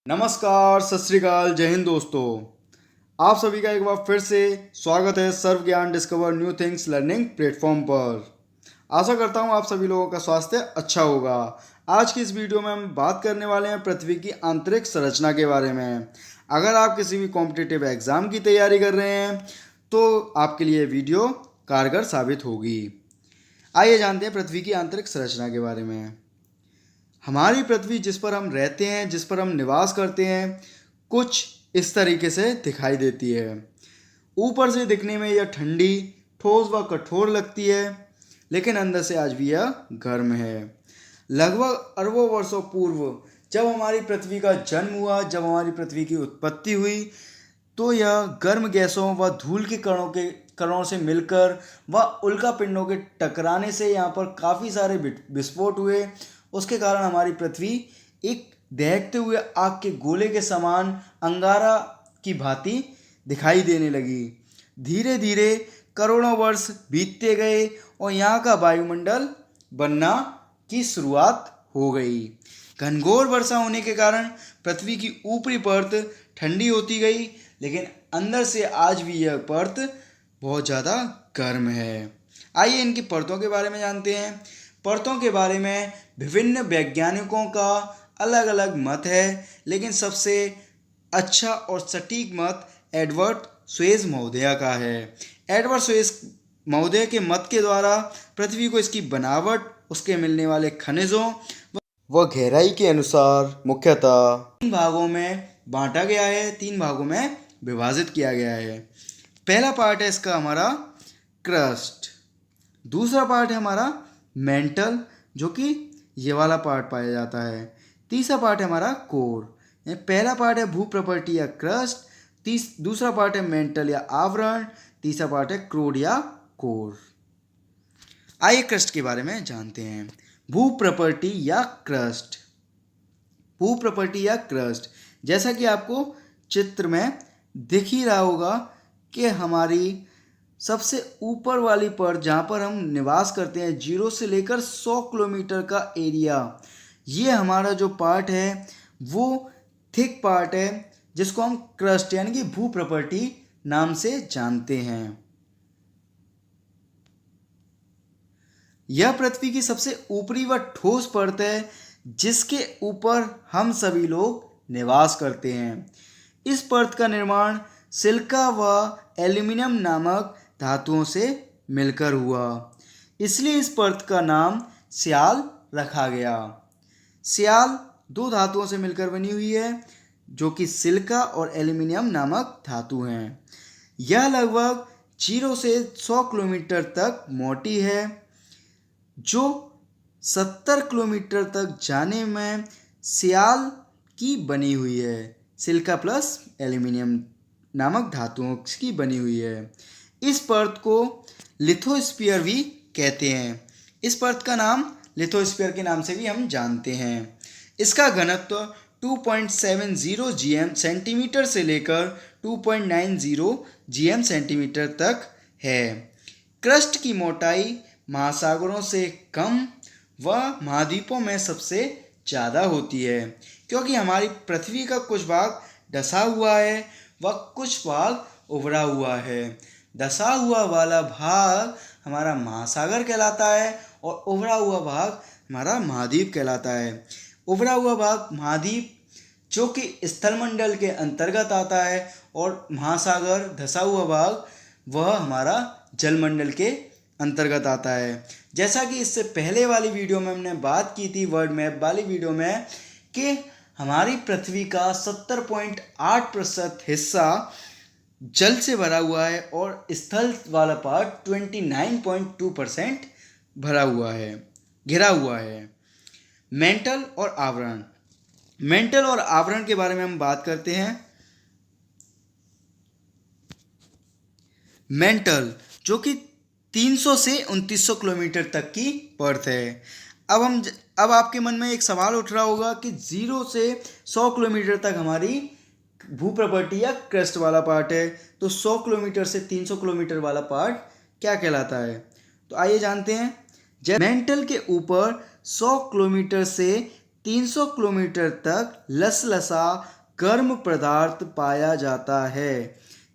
नमस्कार, सत श्री अकाल, जय हिंद दोस्तों। आप सभी का एक बार फिर से स्वागत है सर्व ज्ञान discover new things learning platform पर। आशा करता हूँ आप सभी लोगों का स्वास्थ्य अच्छा होगा। आज की इस वीडियो में हम बात करने वाले हैं पृथ्वी की आंतरिक संरचना के बारे में। अगर आप किसी भी कॉम्पिटिटिव एग्जाम की तैयारी कर रहे हैं तो आपके लिए वीडियो कारगर साबित होगी। आइए जानते हैं पृथ्वी की आंतरिक संरचना के बारे में। हमारी पृथ्वी जिस पर हम रहते हैं, जिस पर हम निवास करते हैं, कुछ इस तरीके से दिखाई देती है। ऊपर से दिखने में यह ठंडी, ठोस व कठोर लगती है, लेकिन अंदर से आज भी यह गर्म है। लगभग अरबों वर्षों पूर्व जब हमारी पृथ्वी का जन्म हुआ, जब हमारी पृथ्वी की उत्पत्ति हुई, तो यह गर्म गैसों व धूल के कणों से मिलकर व उल्का पिंडों के टकराने से यहाँ पर काफ़ी सारे विस्फोट हुए। उसके कारण हमारी पृथ्वी एक दहकते हुए आग के गोले के समान अंगारा की भांति दिखाई देने लगी। धीरे धीरे करोड़ों वर्ष बीतते गए और यहाँ का वायुमंडल बनना की शुरुआत हो गई। घनघोर वर्षा होने के कारण पृथ्वी की ऊपरी परत ठंडी होती गई, लेकिन अंदर से आज भी यह परत बहुत ज़्यादा गर्म है। आइए इनकी परतों के बारे में जानते हैं। परतों के बारे में विभिन्न वैज्ञानिकों का अलग अलग मत है, लेकिन सबसे अच्छा और सटीक मत एडवर्ड स्वेज महोदय का है। एडवर्ड स्वेज महोदय के मत के द्वारा पृथ्वी को इसकी बनावट, उसके मिलने वाले खनिजों व गहराई के अनुसार मुख्यतः 3 भागों में बांटा गया है, 3 भागों में विभाजित किया गया है। पहला पार्ट है इसका हमारा क्रस्ट, दूसरा पार्ट है हमारा मेंटल, जो कि ये वाला पार्ट पाया जाता है, तीसरा पार्ट है हमारा कोर। पहला पार्ट है भू प्रॉपर्टी या क्रस्ट, दूसरा पार्ट है मेंटल या आवरण, तीसरा पार्ट है क्रोड या कोर। आइए क्रस्ट के बारे में जानते हैं। भू प्रॉपर्टी या क्रस्ट। भू प्रॉपर्टी या क्रस्ट, जैसा कि आपको चित्र में दिख ही रहा होगा कि हमारी सबसे ऊपर वाली परत जहाँ पर हम निवास करते हैं, 0 से लेकर 100 किलोमीटर का एरिया, ये हमारा जो पार्ट है वो थिक पार्ट है, जिसको हम क्रस्ट यानी कि भू प्रॉपर्टी नाम से जानते हैं। यह पृथ्वी की सबसे ऊपरी व ठोस परत है, जिसके ऊपर हम सभी लोग निवास करते हैं। इस परत का निर्माण सिलिका व एल्यूमिनियम नामक धातुओं से मिलकर हुआ, इसलिए इस परत का नाम स्याल रखा गया। स्याल 2 धातुओं से मिलकर बनी हुई है, जो कि सिलिका और एल्यूमिनियम नामक धातु हैं। यह लगभग 0 से 100 किलोमीटर तक मोटी है, जो 70 किलोमीटर तक जाने में स्याल की बनी हुई है। सिलिका प्लस एल्यूमिनियम नामक धातुओं की बनी हुई है। इस परत को लिथोस्फीयर भी कहते हैं। इस परत का नाम लिथोस्फीयर के नाम से भी हम जानते हैं। इसका घनत्व 2.70 जीएम सेंटीमीटर से लेकर 2.90 जीएम सेंटीमीटर तक है। क्रस्ट की मोटाई महासागरों से कम व महाद्वीपों में सबसे ज़्यादा होती है, क्योंकि हमारी पृथ्वी का कुछ भाग धंसा हुआ है व कुछ भाग उभरा हुआ है। धंसा हुआ वाला भाग हमारा महासागर कहलाता है और उभरा हुआ भाग हमारा महाद्वीप कहलाता है। उभरा हुआ भाग महाद्वीप, जो कि स्थलमंडल के अंतर्गत आता है, और महासागर धंसा हुआ भाग वह हमारा जलमंडल के अंतर्गत आता है। जैसा कि इससे पहले वाली वीडियो में हमने बात की थी, वर्ल्ड मैप वाली वीडियो में, कि हमारी पृथ्वी का 70.8% हिस्सा जल से भरा हुआ है और स्थल वाला पार्ट 29.2% भरा हुआ है, घिरा हुआ है। मेंटल और आवरण। मेंटल और आवरण के बारे में हम बात करते हैं। मेंटल, जो कि 300 से 2900 किलोमीटर तक की परत है। अब आपके मन में एक सवाल उठ रहा होगा कि 0 से 100 किलोमीटर तक हमारी भू प्रॉपर्टी या क्रस्ट वाला पार्ट है, तो 100 किलोमीटर से 300 किलोमीटर वाला पार्ट क्या कहलाता है? तो आइए जानते हैं। मेंटल के ऊपर 100 किलोमीटर से 300 किलोमीटर तक लसलसा गर्म पदार्थ पाया जाता है।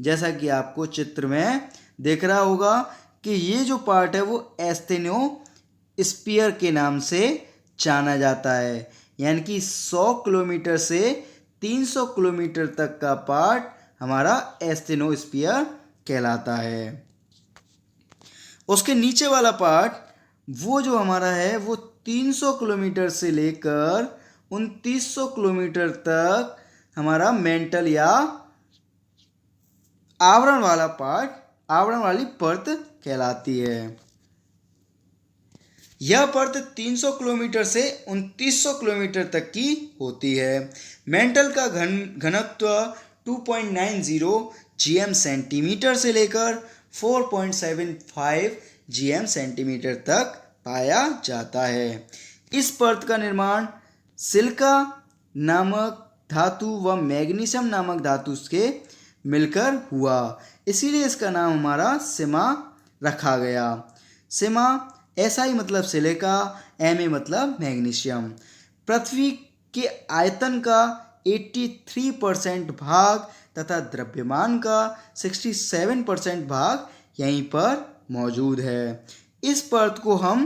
जैसा कि आपको चित्र में दिख रहा होगा कि ये जो पार्ट है वो एस्थेनोस्फीयर के नाम से जाना जाता है, यानी कि 100 किलोमीटर से 300 किलोमीटर तक का पार्ट हमारा एस्थेनोस्फीयर कहलाता है। उसके नीचे वाला पार्ट वो जो हमारा है वो 300 किलोमीटर से लेकर 2900 किलोमीटर तक हमारा मेंटल या आवरण वाला पार्ट, आवरण वाली परत कहलाती है। यह परत 300 किलोमीटर से 2900 किलोमीटर तक की होती है। मेंटल का घनत्व 2.90 जीएम सेंटीमीटर से लेकर 4.75 जीएम सेंटीमीटर तक पाया जाता है। इस परत का निर्माण सिलिका नामक धातु व मैग्नीशियम नामक धातु के मिलकर हुआ, इसीलिए इसका नाम हमारा सिमा रखा गया। सिमा SI मतलब सिलिका, Ma मतलब मैग्नीशियम। पृथ्वी के आयतन का 83% भाग तथा द्रव्यमान का 67% भाग यहीं पर मौजूद है। इस परत को हम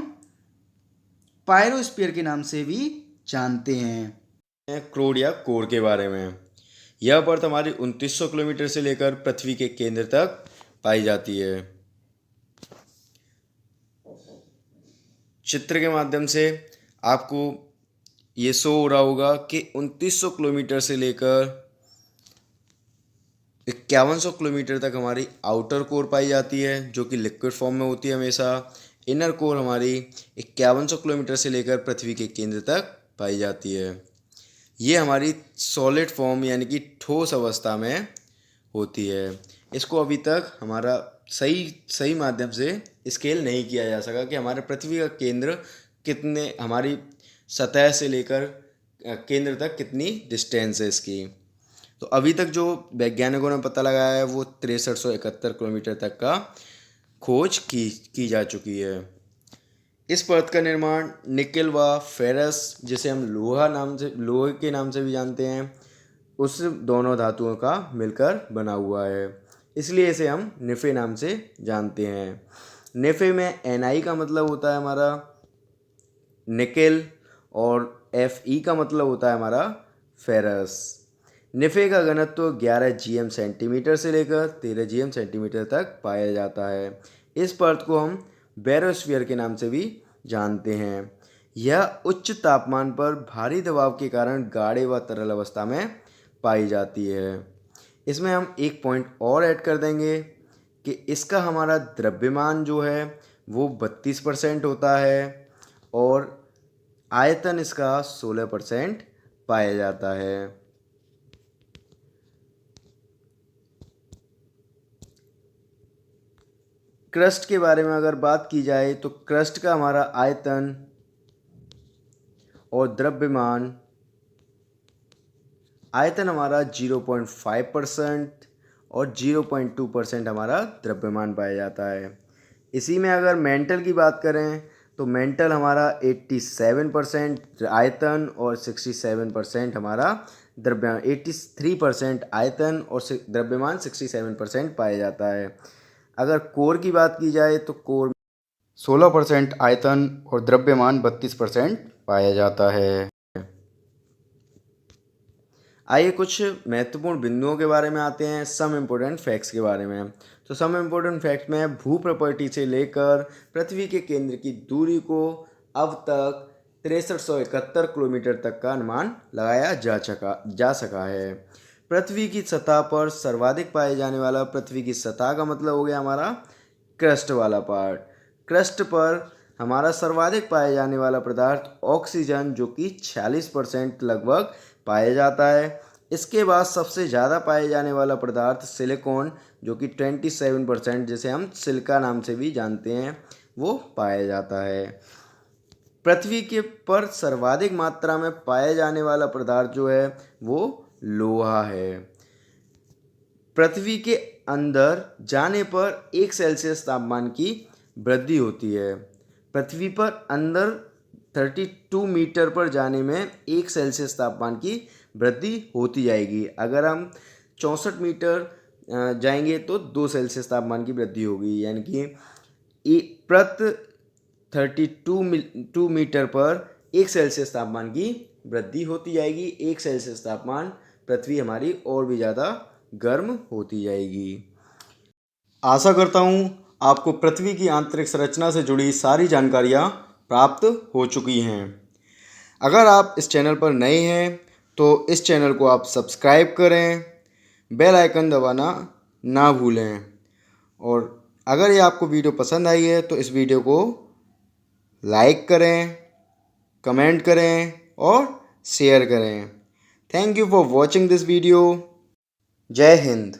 पायरोस्फीयर के नाम से भी जानते हैं। क्रोड या कोर के बारे में, यह परत हमारी 2900 किलोमीटर से लेकर पृथ्वी के केंद्र तक पाई जाती है। चित्र के माध्यम से आपको ये शो हो रहा होगा कि 2900 किलोमीटर से लेकर 5100 किलोमीटर तक हमारी आउटर कोर पाई जाती है, जो कि लिक्विड फॉर्म में होती है हमेशा। इनर कोर हमारी 5100 किलोमीटर से लेकर पृथ्वी के केंद्र तक पाई जाती है। ये हमारी सॉलिड फॉर्म यानी कि ठोस अवस्था में होती है। इसको अभी तक हमारा सही माध्यम से स्केल नहीं किया जा सका कि हमारे पृथ्वी का केंद्र कितने, हमारी सतह से लेकर केंद्र तक कितनी डिस्टेंस है इसकी। तो अभी तक जो वैज्ञानिकों ने पता लगाया है वो 6371 किलोमीटर तक का खोज की जा चुकी है। इस परत का निर्माण निकेल व फेरस, जिसे हम लोहे के नाम से भी जानते हैं, उस दोनों धातुओं का मिलकर बना हुआ है, इसलिए इसे हम निफे नाम से जानते हैं। निफे में Ni का मतलब होता है हमारा निकेल और Fe का मतलब होता है हमारा फेरस। निफे का घनत्व 11 जीएम सेंटीमीटर से लेकर 13 जीएम सेंटीमीटर तक पाया जाता है। इस परत को हम बैरोस्फीयर के नाम से भी जानते हैं। यह उच्च तापमान पर भारी दबाव के कारण गाढ़े व तरल अवस्था में पाई जाती है। इसमें हम एक पॉइंट और ऐड कर देंगे कि इसका हमारा द्रव्यमान जो है वो 32% होता है और आयतन इसका 16% पाया जाता है। क्रस्ट के बारे में अगर बात की जाए तो क्रस्ट का हमारा आयतन और द्रव्यमान, आयतन हमारा 0.5% और 0.2% हमारा द्रव्यमान पाया जाता है। इसी में अगर मेंटल की बात करें तो मेंटल हमारा 87% आयतन और 67% हमारा द्रव्यमान, 83% आयतन और द्रव्यमान 67% पाया जाता है। अगर कोर की बात की जाए तो कोर 16% आयतन और द्रव्यमान 32% पाया जाता है। आइए कुछ महत्वपूर्ण बिंदुओं के बारे में आते हैं, सम इम्पोर्टेंट फैक्ट्स के बारे में। तो सम इम्पोर्टेंट फैक्ट में भू प्रॉपर्टी से लेकर पृथ्वी के केंद्र की दूरी को अब तक 6371 किलोमीटर तक का अनुमान लगाया जा सका है। पृथ्वी की सतह पर सर्वाधिक पाए जाने वाला, पृथ्वी की सतह का मतलब हो गया हमारा क्रस्ट वाला पार्ट। क्रस्ट पर हमारा सर्वाधिक पाए जाने वाला पदार्थ ऑक्सीजन, जो कि 46% लगभग पाया जाता है। इसके बाद सबसे ज़्यादा पाए जाने वाला पदार्थ सिलिकॉन, जो कि 27%, जिसे हम सिलिका नाम से भी जानते हैं, वो पाया जाता है। पृथ्वी के पर सर्वाधिक मात्रा में पाया जाने वाला पदार्थ जो है वो लोहा है। पृथ्वी के अंदर जाने पर 1 सेल्सियस तापमान की वृद्धि होती है। पृथ्वी पर अंदर 32 मीटर पर जाने में 1 सेल्सियस तापमान की वृद्धि होती जाएगी। अगर हम 64 मीटर जाएंगे तो 2 सेल्सियस तापमान की वृद्धि होगी, यानी कि प्रति 32 मीटर पर 1 सेल्सियस तापमान की वृद्धि होती जाएगी। 1 सेल्सियस तापमान पृथ्वी हमारी और भी ज़्यादा गर्म होती जाएगी। आशा करता हूँ आपको पृथ्वी की आंतरिक संरचना से जुड़ी सारी जानकारियाँ प्राप्त हो चुकी हैं। अगर आप इस चैनल पर नए हैं तो इस चैनल को आप सब्सक्राइब करें, बेल आइकन दबाना ना भूलें, और अगर ये आपको वीडियो पसंद आई है तो इस वीडियो को लाइक करें, कमेंट करें और शेयर करें। Thank you for watching this video. जय हिंद।